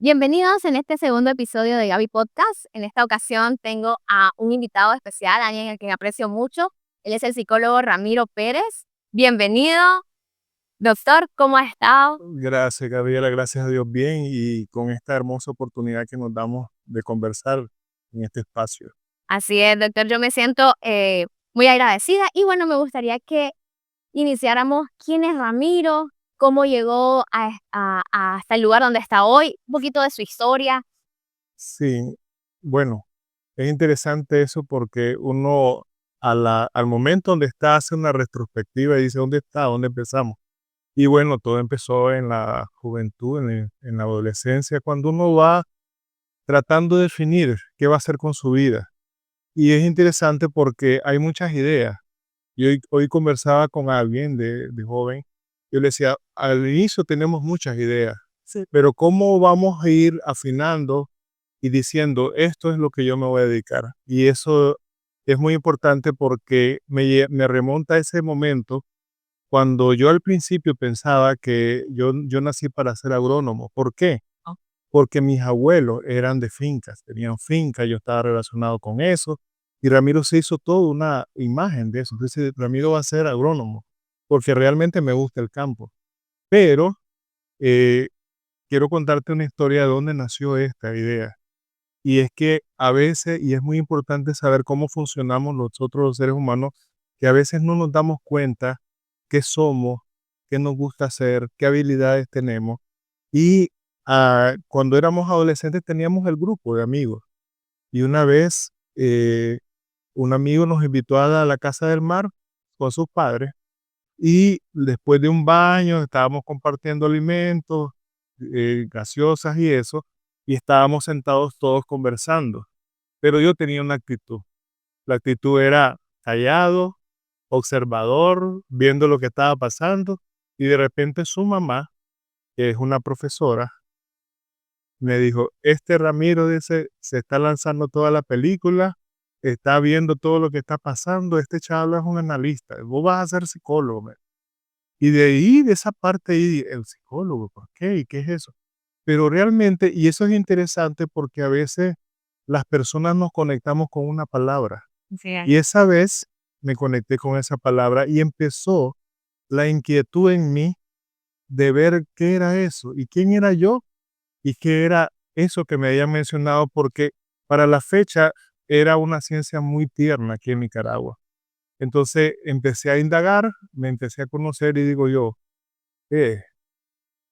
Bienvenidos en este segundo episodio de Gaby Podcast. En esta ocasión tengo a un invitado especial, alguien a quien aprecio mucho. Él es el psicólogo Ramiro Pérez. Bienvenido, doctor, ¿cómo ha estado? Gracias, Gabriela, gracias a Dios bien y con esta hermosa oportunidad que nos damos de conversar en este espacio. Así es, doctor, yo me siento muy agradecida y bueno, me gustaría que iniciáramos quién es Ramiro, cómo llegó hasta el lugar donde está hoy, un poquito de su historia. Sí, bueno, es interesante eso porque uno al momento donde está hace una retrospectiva y dice, ¿dónde está? ¿Dónde empezamos? Y bueno, todo empezó en la juventud, en la adolescencia, cuando uno va tratando de definir qué va a hacer con su vida. Y es interesante porque hay muchas ideas. Y hoy conversaba con alguien de joven, yo le decía, al inicio tenemos muchas ideas, sí, pero ¿cómo vamos a ir afinando y diciendo, esto es lo que yo me voy a dedicar? Y eso es muy importante porque me remonta a ese momento cuando yo al principio pensaba que yo nací para ser agrónomo. ¿Por qué? Oh, Porque mis abuelos eran de fincas, tenían fincas, yo estaba relacionado con eso, y Ramiro se hizo toda una imagen de eso. Entonces, Ramiro va a ser agrónomo, porque realmente me gusta el campo. Pero eh, quiero contarte una historia de dónde nació esta idea. Y es que a veces, y es muy importante saber cómo funcionamos nosotros los seres humanos, que a veces no nos damos cuenta qué somos, qué nos gusta hacer, qué habilidades tenemos. Y cuando éramos adolescentes teníamos el grupo de amigos. Y una vez un amigo nos invitó a la Casa del Mar con sus padres y después de un baño estábamos compartiendo alimentos, gaseosas y eso, y estábamos sentados todos conversando. Pero yo tenía una actitud. La actitud era callado, observador, viendo lo que estaba pasando, y de repente su mamá, que es una profesora, me dijo, este Ramiro dice, se está lanzando toda la película, está viendo todo lo que está pasando, este chaval es un analista, vos vas a ser psicólogo. Y de ahí, de esa parte ahí, el psicólogo, ¿por qué? ¿Y qué es eso? Pero realmente, y eso es interesante porque a veces las personas nos conectamos con una palabra. sí, Y esa vez me conecté con esa palabra y empezó la inquietud en mí de ver qué era eso y quién era yo y qué era eso que me habían mencionado, porque para la fecha era una ciencia muy tierna aquí en Nicaragua. Entonces empecé a indagar, me empecé a conocer y digo yo, eh,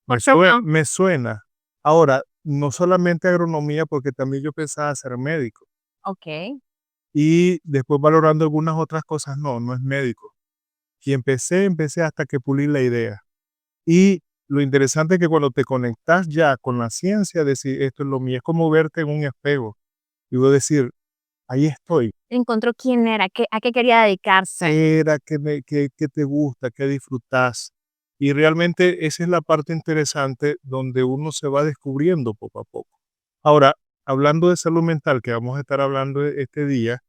por supuesto. me suena. Ahora, no solamente agronomía, porque también yo pensaba ser médico. Ok. Y después valorando algunas otras cosas, no, no es médico. Y empecé hasta que pulí la idea. Y lo interesante es que cuando te conectas ya con la ciencia, decir, esto es lo mío, es como verte en un espejo y vos decir, ahí estoy. Encontró quién era, a qué quería dedicarse. ¿Qué era? ¿Qué te gusta? ¿Qué disfrutas? Y realmente esa es la parte interesante donde uno se va descubriendo poco a poco. Ahora, hablando de salud mental, que vamos a estar hablando este día,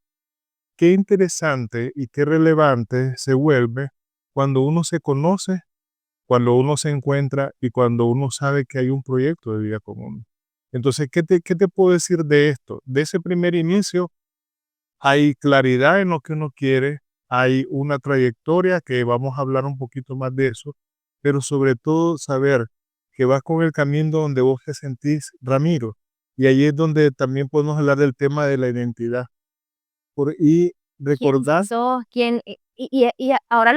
qué interesante y qué relevante se vuelve cuando uno se conoce, cuando uno se encuentra y cuando uno sabe que hay un proyecto de vida común. Entonces, qué te puedo decir de esto? De ese primer inicio, hay claridad en lo que uno quiere, hay una trayectoria que vamos a hablar un poquito más de eso, pero sobre todo saber que vas con el camino donde vos te sentís Ramiro. Y ahí es donde también podemos hablar del tema de la identidad. Y ¿Quién recordar, sos? ¿Quién? Ahora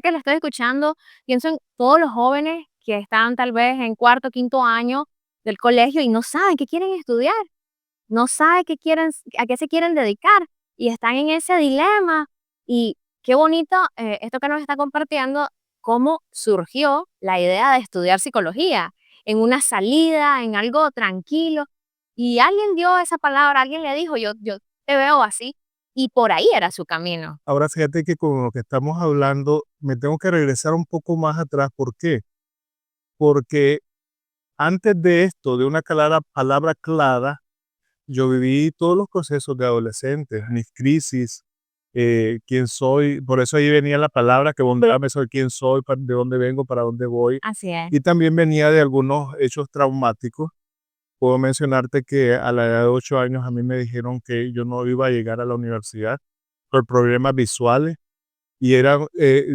que lo estoy escuchando, pienso en todos los jóvenes que están tal vez en cuarto, quinto año del colegio y no saben qué quieren estudiar, no saben qué quieren, a qué se quieren dedicar y están en ese dilema. Y qué bonito esto que nos está compartiendo, cómo surgió la idea de estudiar psicología en una salida, en algo tranquilo. Y alguien dio esa palabra, alguien le dijo, yo te veo así. Y por ahí era su camino. ahora fíjate que con lo que estamos hablando, me tengo que regresar un poco más atrás. ¿Por qué? Porque antes de esto, de una clara palabra clara, yo viví todos los procesos de adolescente, mis crisis, quién soy, por eso ahí venía la palabra que bondeame soy quién soy, de dónde vengo, para dónde voy, Así es. y también venía de algunos hechos traumáticos, Puedo mencionarte que a la edad de 8 años a mí me dijeron que yo no iba a llegar a la universidad por problemas visuales y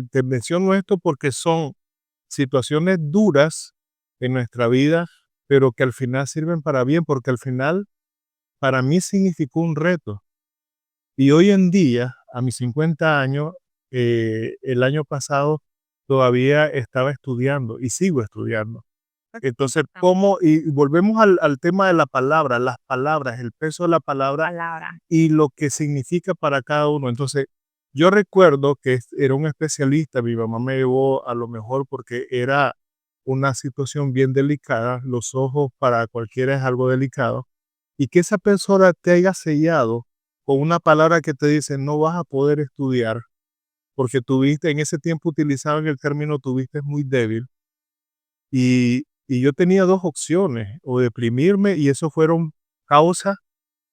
te menciono esto porque son situaciones duras en nuestra vida, pero que al final sirven para bien, porque al final para mí significó un reto. Y hoy en día, a mis 50 años, el año pasado todavía estaba estudiando y sigo estudiando. Entonces, ¿cómo? Y volvemos al tema de la palabra, las palabras, el peso de la palabra Palabra. y lo que significa para cada uno. Entonces, yo recuerdo que era un especialista, mi mamá me llevó a lo mejor porque era una situación bien delicada, los ojos para cualquiera es algo delicado, y que esa persona te haya sellado con una palabra que te dice no vas a poder estudiar porque tuviste, en ese tiempo utilizaban el término tuviste muy débil, y yo tenía dos opciones, o deprimirme, y eso fueron causas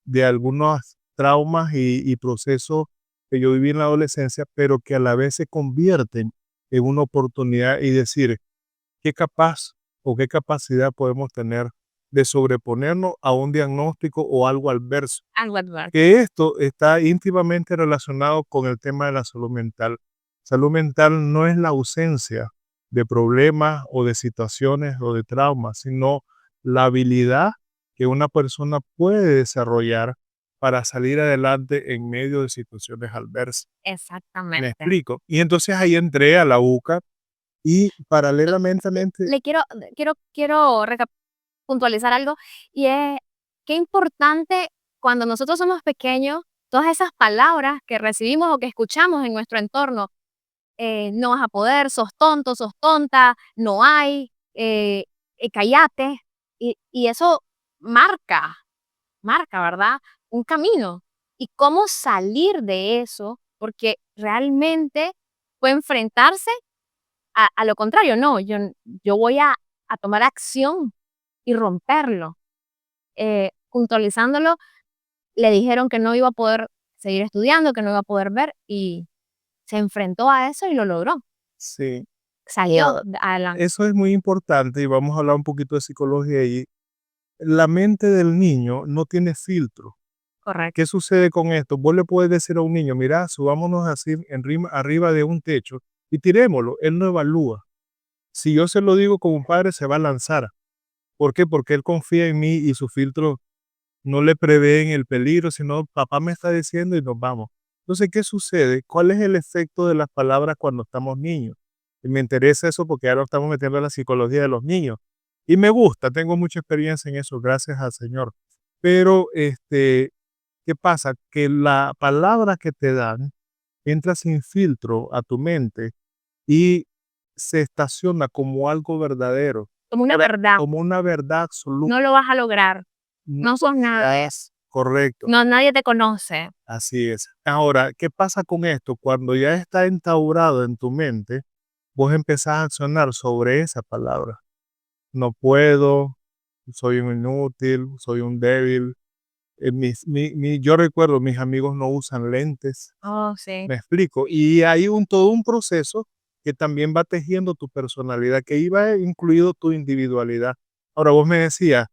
de algunos traumas y procesos que yo viví en la adolescencia, pero que a la vez se convierten en una oportunidad y decir, qué capaz o qué capacidad podemos tener de sobreponernos a un diagnóstico o algo adverso. Algo adverso. Que esto está íntimamente relacionado con el tema de la salud mental. Salud mental no es la ausencia de problemas o de situaciones o de traumas, sino la habilidad que una persona puede desarrollar para salir adelante en medio de situaciones adversas. ¿Me Exactamente. explico? Y entonces ahí entré a la UCA y paralelamente Le quiero puntualizar algo, y es qué importante cuando nosotros somos pequeños, todas esas palabras que recibimos o que escuchamos en nuestro entorno, no vas a poder, sos tonto, sos tonta, no hay, cállate, y eso marca, marca, ¿verdad? Un camino. Y cómo salir de eso, porque realmente fue enfrentarse a lo contrario, no, yo voy a tomar acción y romperlo. Puntualizándolo, le dijeron que no iba a poder seguir estudiando, que no iba a poder ver, y se enfrentó a eso y lo logró. sí, Salió adelante. eso es muy importante y vamos a hablar un poquito de psicología ahí. La mente del niño no tiene filtro. Correcto. ¿Qué sucede con esto? Vos le puedes decir a un niño, mira, subámonos así arriba de un techo y tirémoslo. Él no evalúa. Si yo se lo digo como un padre, se va a lanzar. ¿Por qué? Porque él confía en mí y su filtro no le prevén el peligro, sino papá me está diciendo y nos vamos. Entonces, ¿qué sucede? ¿Cuál es el efecto de las palabras cuando estamos niños? Y me interesa eso porque ahora estamos metiendo en la psicología de los niños. Y me gusta, tengo mucha experiencia en eso, gracias al Señor. Pero, ¿qué pasa? Que la palabra que te dan entra sin filtro a tu mente y se estaciona como algo verdadero, Como una verdad. como una verdad absoluta. No lo vas a lograr. No, No sos nada de eso. correcto, No, nadie te conoce. así es. Ahora, ¿qué pasa con esto? Cuando ya está instaurado en tu mente, vos empezás a accionar sobre esa palabra. No puedo, soy un inútil, soy un débil. Yo recuerdo, mis amigos no usan lentes, Oh, sí. me explico. Y hay todo un proceso que también va tejiendo tu personalidad, que iba incluido tu individualidad. Ahora vos me decías,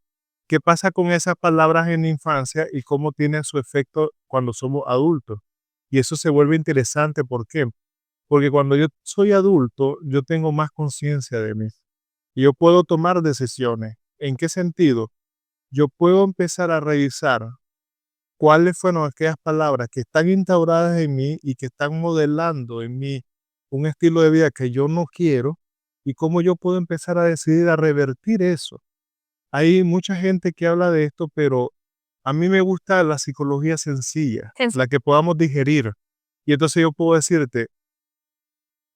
¿qué pasa con esas palabras en la infancia y cómo tiene su efecto cuando somos adultos? Y eso se vuelve interesante, ¿por qué? Porque cuando yo soy adulto, yo tengo más conciencia de mí y yo puedo tomar decisiones. ¿En qué sentido? Yo puedo empezar a revisar cuáles fueron aquellas palabras que están instauradas en mí y que están modelando en mí un estilo de vida que yo no quiero y cómo yo puedo empezar a decidir a revertir eso. Hay mucha gente que habla de esto, pero a mí me gusta la psicología sencilla, Sen- la que podamos digerir. Y entonces yo puedo decirte,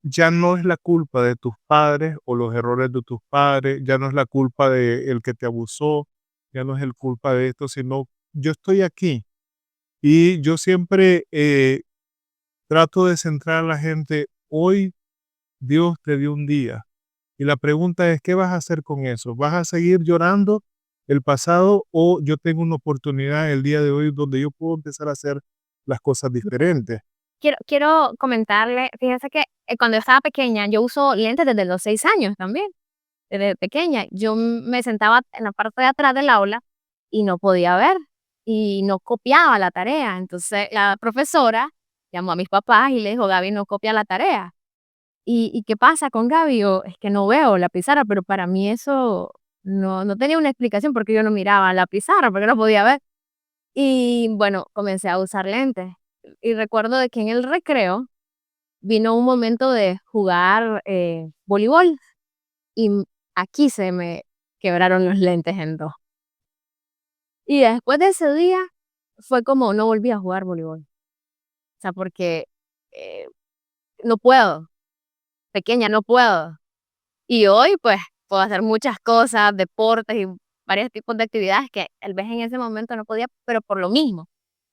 ya no es la culpa de tus padres o los errores de tus padres, ya no es la culpa de el que te abusó, ya no es el culpa de esto, sino yo estoy aquí. Y yo siempre trato de centrar a la gente, hoy Dios te dio un día. Y la pregunta es, ¿qué vas a hacer con eso? ¿Vas a seguir llorando el pasado o yo tengo una oportunidad el día de hoy donde yo puedo empezar a hacer las cosas diferentes? quiero comentarle, fíjese que cuando yo estaba pequeña, yo uso lentes desde los 6 años también, desde pequeña. Yo me sentaba en la parte de atrás del aula y no podía ver y no copiaba la tarea. Entonces la profesora llamó a mis papás y le dijo: "Gaby no copia la tarea". ¿Y qué pasa con Gaby? Yo: "Es que no veo la pizarra", pero para mí eso no tenía una explicación porque yo no miraba la pizarra, porque no podía ver. Y bueno, comencé a usar lentes. Y recuerdo de que en el recreo vino un momento de jugar, voleibol y aquí se me quebraron los lentes en 2. Y después de ese día fue como no volví a jugar voleibol. O sea, porque, eh, no puedo, pequeña, no puedo. Y hoy, pues, puedo hacer muchas cosas, deportes y varios tipos de actividades que tal vez en ese momento no podía, pero por lo mismo,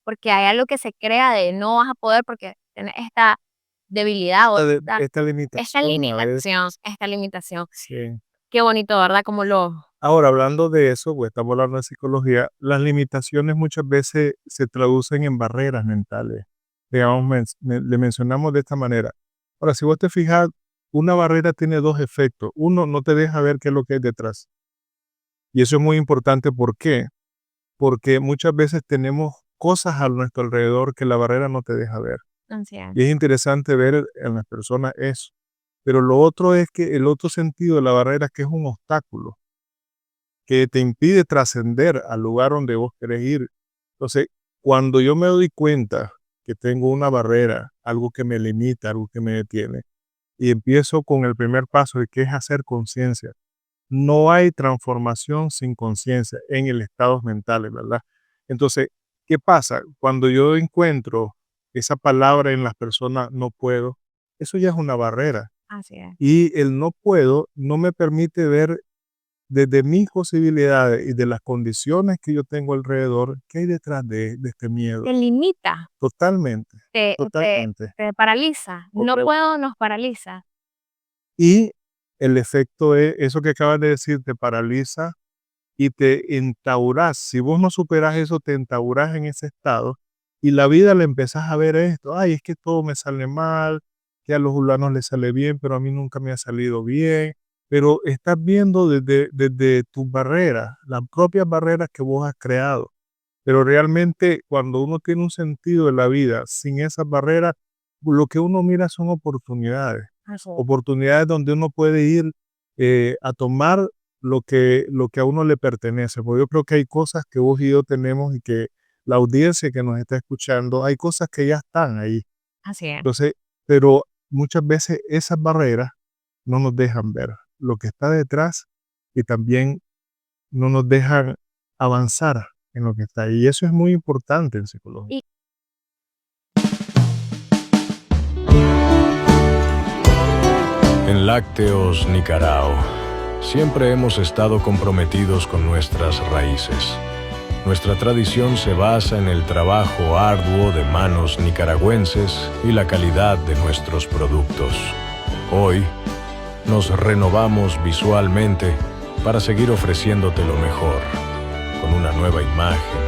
porque hay algo que se crea de no vas a poder porque tienes esta debilidad o Esta esta limitación a veces. limitación, esta limitación. Sí. Qué bonito, ¿verdad? Como lo Ahora, hablando de eso, pues estamos hablando de psicología, las limitaciones muchas veces se traducen en barreras mentales. Digamos, le mencionamos de esta manera. Ahora, si vos te fijas, una barrera tiene dos efectos. Uno, no te deja ver qué es lo que hay detrás. Y eso es muy importante. ¿Por qué? Porque muchas veces tenemos cosas a nuestro alrededor que la barrera no te deja ver. ansiedad. Y es interesante ver en las personas eso. Pero lo otro es que el otro sentido de la barrera es que es un obstáculo que te impide trascender al lugar donde vos querés ir. Entonces, cuando yo me doy cuenta que tengo una barrera, algo que me limita, algo que me detiene, y empiezo con el primer paso, que es hacer conciencia. No hay transformación sin conciencia en el estados mentales, ¿verdad? Entonces, ¿qué pasa? Cuando yo encuentro esa palabra en las personas, no puedo, eso ya es una barrera. Así es. Y el no puedo no me permite ver desde mis posibilidades y de las condiciones que yo tengo alrededor, ¿qué hay detrás de este miedo? Te limita, Totalmente, te totalmente. te paraliza. No Correcto. puedo, nos paraliza. Y el efecto es eso que acabas de decir, te paraliza y te entauras. Si vos no superas eso, te entauras en ese estado y la vida le empezás a ver esto. Ay, es que todo me sale mal, que a los fulanos les sale bien, pero a mí nunca me ha salido bien. Pero estás viendo desde tus barreras, las propias barreras que vos has creado. Pero realmente cuando uno tiene un sentido de la vida sin esas barreras, lo que uno mira son oportunidades. Así es. Oportunidades donde uno puede ir a tomar lo que a uno le pertenece. Porque yo creo que hay cosas que vos y yo tenemos y que la audiencia que nos está escuchando, hay cosas que ya están ahí. Así es. Entonces, pero muchas veces esas barreras no nos dejan ver lo que está detrás y también no nos dejan avanzar en lo que está ahí. Y eso es muy importante en psicología. Y En Lácteos Nicarao, siempre hemos estado comprometidos con nuestras raíces. Nuestra tradición se basa en el trabajo arduo de manos nicaragüenses y la calidad de nuestros productos. Hoy, nos renovamos visualmente para seguir ofreciéndote lo mejor, con una nueva imagen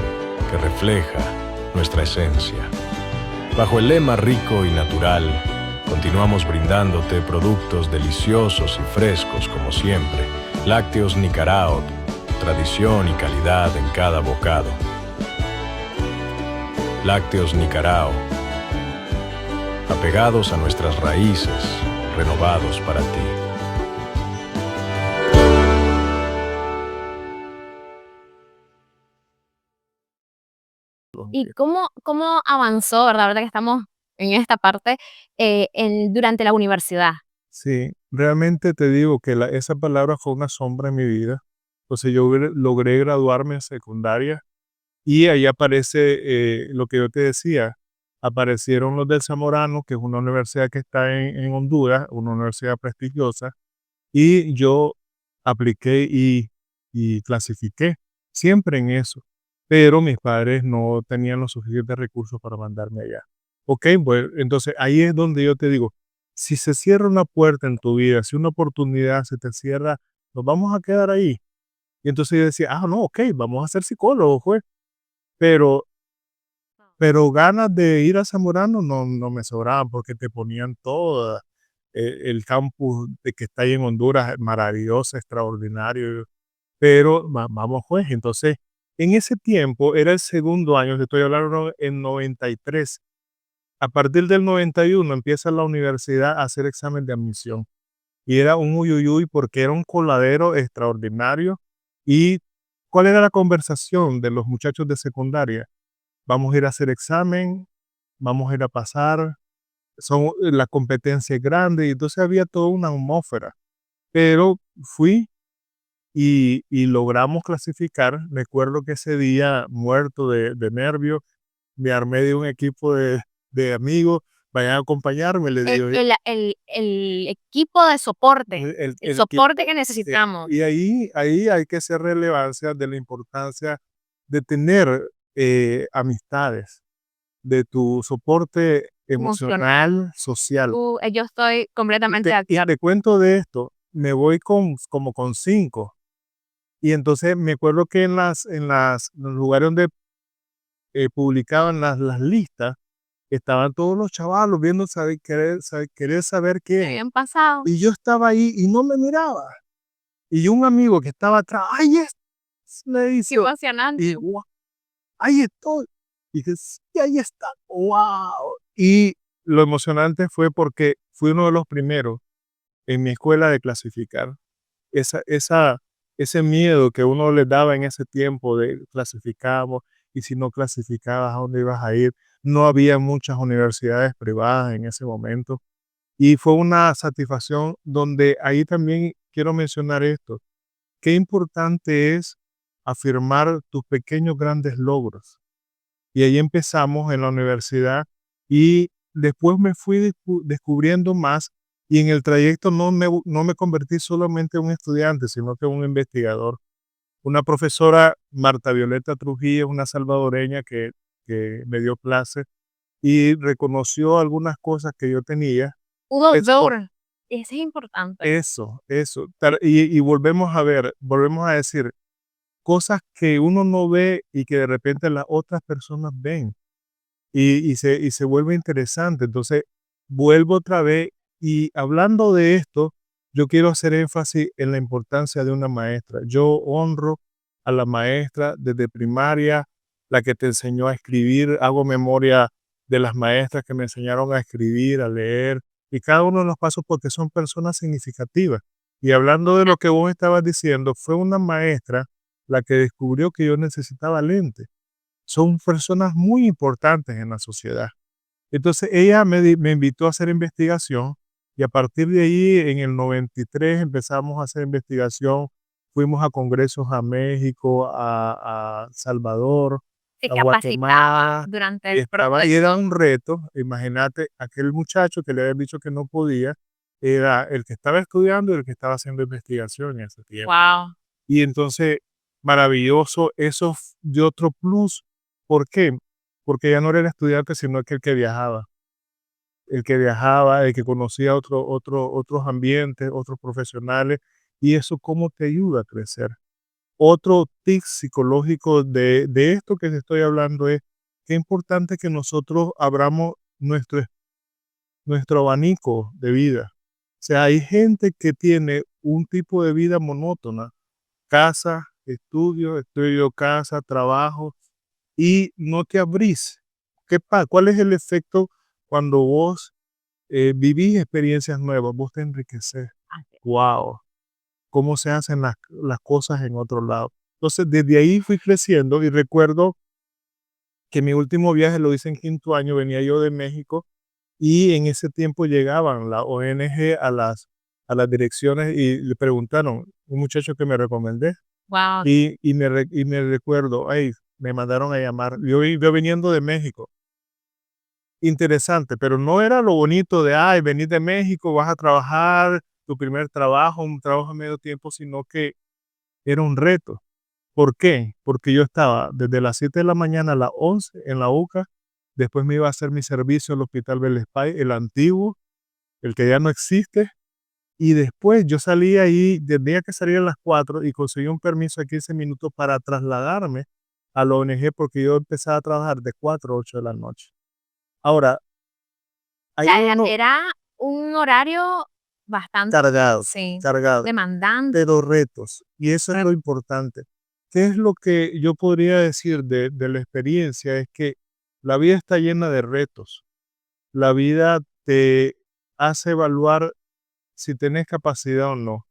que refleja nuestra esencia. Bajo el lema rico y natural, continuamos brindándote productos deliciosos y frescos como siempre. Lácteos Nicarao, tradición y calidad en cada bocado. Lácteos Nicarao, apegados a nuestras raíces, renovados para ti. y cómo avanzó, ¿verdad? Ahorita que estamos en esta parte, durante la universidad. Sí, realmente te digo que esa palabra fue una sombra en mi vida. Entonces yo logré graduarme en secundaria y ahí aparece lo que yo te decía. Aparecieron los del Zamorano, que es una universidad que está en Honduras, una universidad prestigiosa, y yo apliqué y clasifiqué siempre en eso. Pero mis padres no tenían los suficientes recursos para mandarme allá. Ok, pues entonces ahí es donde yo te digo, si se cierra una puerta en tu vida, si una oportunidad se te cierra, nos vamos a quedar ahí. Y entonces yo decía, ah, no, ok, vamos a ser psicólogos, pues. Pero, pero ganas de ir a Zamorano no me sobraban porque te ponían todo. El campus de que está ahí en Honduras, maravilloso, extraordinario. Pero vamos, pues, entonces En ese tiempo era el segundo año, te estoy hablando en 93. A partir del 91 empieza la universidad a hacer examen de admisión. Y era un uyuyuy porque era un coladero extraordinario. ¿Y cuál era la conversación de los muchachos de secundaria? Vamos a ir a hacer examen, vamos a ir a pasar, la competencia es grande, y entonces había toda una atmósfera. Pero fui y logramos clasificar. Recuerdo que ese día, muerto de nervios, me armé de un equipo de amigos, vayan a acompañarme, le El digo, el equipo de soporte, el el equipo. soporte que necesitamos. Y ahí hay que hacer relevancia de la importancia de tener amistades, de tu soporte Emocional. emocional, social. Yo estoy completamente de Y acuerdo. te cuento de esto, me voy como con 5. Y entonces me acuerdo que los lugares donde publicaban las listas, estaban todos los chavalos viendo, querer saber ¿Qué quién. habían pasado? Y yo estaba ahí y no me miraba. Y un amigo que estaba atrás, ¡ay, me Qué dice! emocionante. Y "Guau, ahí estoy". Y dije, sí, ahí está, wow. Y lo emocionante fue porque fui uno de los primeros en mi escuela de clasificar. Esa, esa, ese miedo que uno le daba en ese tiempo de clasificamos, y si no clasificabas, ¿a dónde ibas a ir? No había muchas universidades privadas en ese momento. Y fue una satisfacción donde ahí también quiero mencionar esto. Qué importante es afirmar tus pequeños grandes logros. Y ahí empezamos en la universidad, y después me fui descubriendo más, y en el trayecto no me convertí solamente en un estudiante, sino que en un investigador. Una profesora, Marta Violeta Trujillo, una salvadoreña que me dio clase y reconoció algunas cosas que yo tenía. Hubo Es por logros. Eso es importante. eso. Y volvemos a decir, cosas que uno no ve y que de repente las otras personas ven, y se vuelve interesante. Entonces, vuelvo otra vez, y hablando de esto, yo quiero hacer énfasis en la importancia de una maestra. Yo honro a la maestra desde primaria, la que te enseñó a escribir. Hago memoria de las maestras que me enseñaron a escribir, a leer, y cada uno de los pasos, porque son personas significativas. Y hablando de lo que vos estabas diciendo, fue una maestra la que descubrió que yo necesitaba lentes. Son personas muy importantes en la sociedad. Entonces ella me invitó a hacer investigación, y a partir de ahí, en el 93, empezamos a hacer investigación. Fuimos a congresos a México, a Salvador, Se a capacitaba Guatemala, durante y el proceso. era un reto. Imagínate, aquel muchacho que le había dicho que no podía, era el que estaba estudiando y el que estaba haciendo investigación en ese tiempo. Wow. Y entonces, maravilloso, eso dio otro plus. ¿Por qué? Porque ya no era el estudiante, sino que el que conocía otros ambientes, otros profesionales, y eso cómo te ayuda a crecer. Otro tip psicológico de esto que te estoy hablando es qué importante que nosotros abramos nuestro abanico de vida. O sea, hay gente que tiene un tipo de vida monótona: casa, estudio, casa, trabajo, y no te abrís. ¿Cuál es el efecto cuando vos vivís experiencias nuevas? Vos te enriqueces. ¡Wow! ¿Cómo se hacen las cosas en otro lado? Entonces, desde ahí fui creciendo, y recuerdo que mi último viaje lo hice en quinto año. Venía yo de México, y en ese tiempo llegaban la ONG a las direcciones y le preguntaron, un muchacho que me recomendé. Wow. Y me recuerdo, ay, me mandaron a llamar. Yo viniendo de México. Interesante, pero no era lo bonito de, ay, venir de México, vas a trabajar, tu primer trabajo, un trabajo a medio tiempo, sino que era un reto. ¿Por qué? Porque yo estaba desde las 7 de la mañana a las 11 en la UCA. Después me iba a hacer mi servicio al Hospital Belespay, el antiguo, el que ya no existe. Y después yo salía ahí, tenía que salir a las 4, y conseguí un permiso de 15 minutos para trasladarme a la ONG, porque yo empezaba a trabajar de 4 a 8 de la noche. Ahora, hay Sea, uno era un horario bastante, cargado, sí, cargado, demandante. pero retos, y eso es lo importante. ¿qué es lo que yo podría decir de la experiencia? Es que la vida está llena de retos. La vida te hace evaluar si tenés capacidad o no.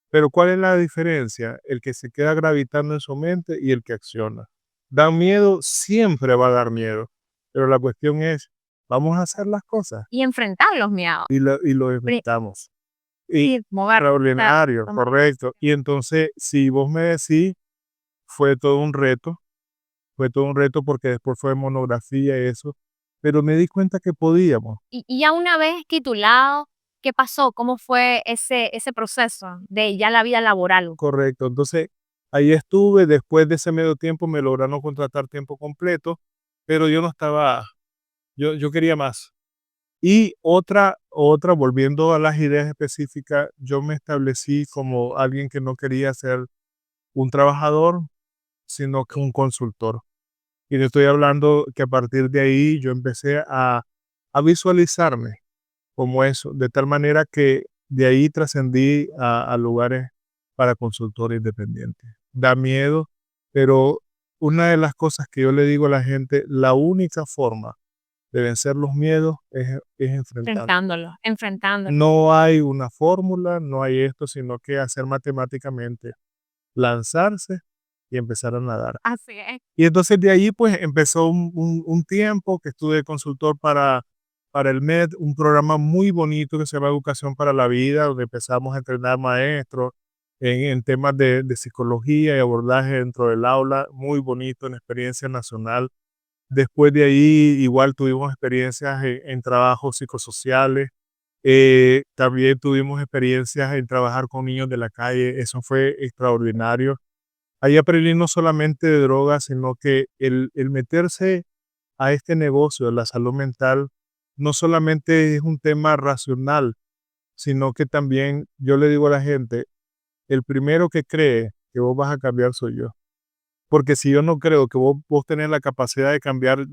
Pero ¿cuál es la diferencia? El que se queda gravitando en su mente y el que acciona. Da miedo, siempre va a dar miedo. Pero la cuestión es, vamos a hacer las cosas Y enfrentar los miedos. y lo Pri- enfrentamos. Y Sí, mover. extraordinario, Tomar- correcto. Y entonces, si vos me decís, fue todo un reto, porque después fue monografía y eso, pero me di cuenta que podíamos. Y ya una vez titulado, ¿qué pasó? ¿Cómo fue ese proceso de ya la vida laboral? Correcto. Entonces, ahí estuve, después de ese medio tiempo me lograron contratar tiempo completo, pero yo no estaba, yo quería más. Y volviendo a las ideas específicas, yo me establecí como alguien que no quería ser un trabajador, sino que un consultor. Y te estoy hablando que a partir de ahí yo empecé a visualizarme como eso, de tal manera que de ahí trascendí a lugares para consultor independiente. Da miedo, pero una de las cosas que yo le digo a la gente, la única forma de vencer los miedos es enfrentarlos. Enfrentándolo. No hay una fórmula, no hay esto, sino que hacer matemáticamente, lanzarse y empezar a nadar. Así es. Y entonces de ahí pues empezó un tiempo que estuve de consultor para el MED, un programa muy bonito que se llama Educación para la Vida, donde empezamos a entrenar maestros en temas de psicología y abordaje dentro del aula, muy bonito, en experiencia nacional. Después de ahí igual tuvimos experiencias en trabajos psicosociales, también tuvimos experiencias en trabajar con niños de la calle, eso fue extraordinario. Ahí aprendí no solamente de drogas, sino que el meterse a este negocio de la salud mental no solamente es un tema racional, sino que también yo le digo a la gente, el primero que cree que vos vas a cambiar soy yo. Porque si yo no creo que vos tenés la capacidad de cambiar,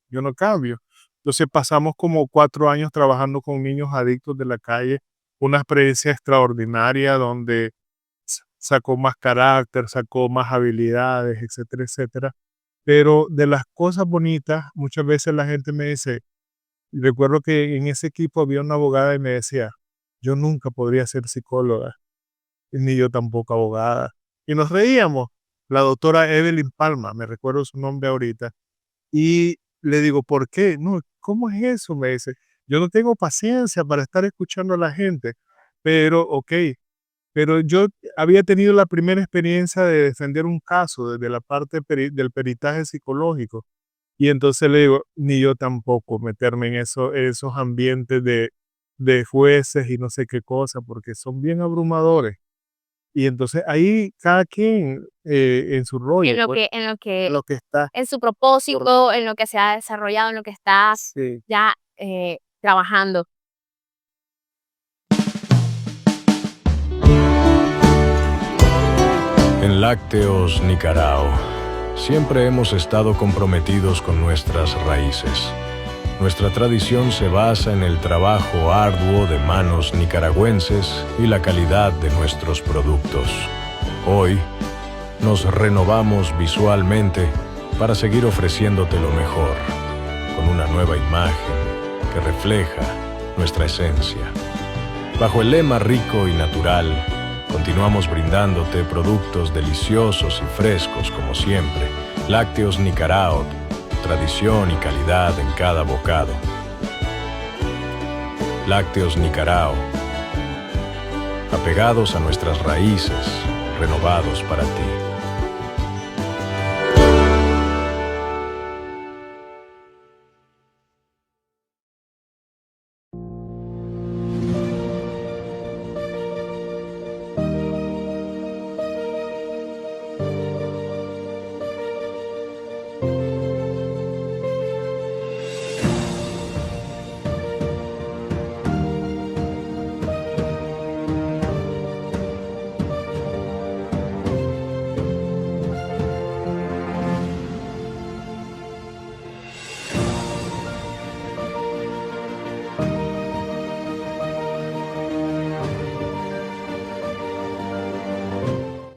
yo no cambio. Entonces pasamos como 4 años trabajando con niños adictos de la calle, una experiencia extraordinaria donde sacó más carácter, sacó más habilidades, etcétera, etcétera. Pero de las cosas bonitas, muchas veces la gente me dice, y recuerdo que en ese equipo había una abogada y me decía, yo nunca podría ser psicóloga, ni yo tampoco abogada. Y nos reíamos. La doctora Evelyn Palma, me recuerdo su nombre ahorita, y le digo, ¿por qué? No, ¿cómo es eso? Me dice, yo no tengo paciencia para estar escuchando a la gente, pero ok, pero yo había tenido la primera experiencia de defender un caso desde la parte del peritaje psicológico. Y entonces le digo, ni yo tampoco meterme en esos ambientes de jueces y no sé qué cosa, porque son bien abrumadores. Y entonces ahí cada quien en su rollo, En lo pues, que lo que está. en su propósito, en lo que se ha desarrollado, en lo que estás Sí. ya trabajando. En Lácteos Nicarao, siempre hemos estado comprometidos con nuestras raíces. Nuestra tradición se basa en el trabajo arduo de manos nicaragüenses y la calidad de nuestros productos. Hoy, nos renovamos visualmente para seguir ofreciéndote lo mejor, con una nueva imagen que refleja nuestra esencia. Bajo el lema rico y natural, continuamos brindándote productos deliciosos y frescos como siempre. Lácteos Nicarao, tradición y calidad en cada bocado. Lácteos Nicarao, apegados a nuestras raíces, renovados para ti.